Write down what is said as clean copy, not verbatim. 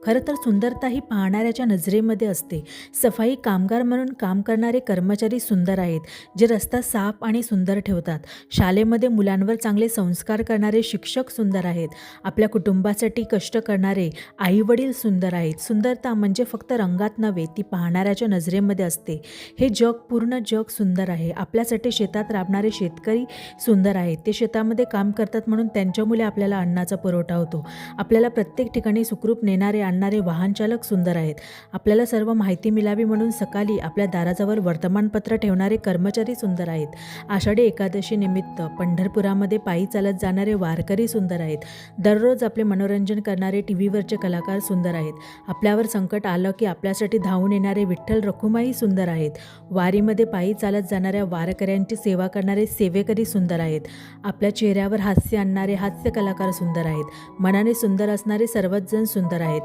खरं तर सुंदरता ही पाहणाऱ्याच्या नजरेमध्ये असते. सफाई कामगार म्हणून काम करणारे कर्मचारी सुंदर आहेत, जे रस्ता साफ आणि सुंदर ठेवतात. शाळेमध्ये मुलांवर चांगले संस्कार करणारे शिक्षक सुंदर आहेत. आपल्या कुटुंबासाठी कष्ट करणारे आई-वडील सुंदर आहेत. सुंदरता म्हणजे फक्त रंगात नव्हे, ती पाहणाऱ्याच्या नजरेमध्ये असते. हे पूर्ण जग सुंदर आहे. आपल्यासाठी शेतात राबणारे शेतकरी सुंदर आहेत. ते शेतामध्ये काम करतात म्हणून त्यांच्यामुळे आपल्याला अन्नाचा पुरवठा होतो. आपल्याला प्रत्येक ठिकाणी सुखरूप नेणारे आणणारे वाहन चालक सुंदर आहेत. आपल्याला सर्व माहिती मिळावी म्हणून सकाळी आपल्या दाराजवळ वर्तमानपत्र ठेवणारे कर्मचारी सुंदर आहेत. आषाढी एकादशी निमित्त पंढरपुरामध्ये पायी चालत जाणारे वारकरी सुंदर आहेत. दररोज आपले मनोरंजन करणारे टीव्हीवरचे कलाकार सुंदर आहेत. आपल्यावर संकट आलं की आपल्यासाठी धावून येणारे विठ्ठल रखुमाई सुंदर आहेत. वारीमध्ये पायी चालत जाणाऱ्या वारकऱ्यांची सेवा करणारे सेवेकरी सुंदर आहेत. आपल्या चेहऱ्यावर हास्य आणणारे हास्य कलाकार सुंदर आहेत. मनाने सुंदर असणारे सर्वच जण सुंदर आहेत.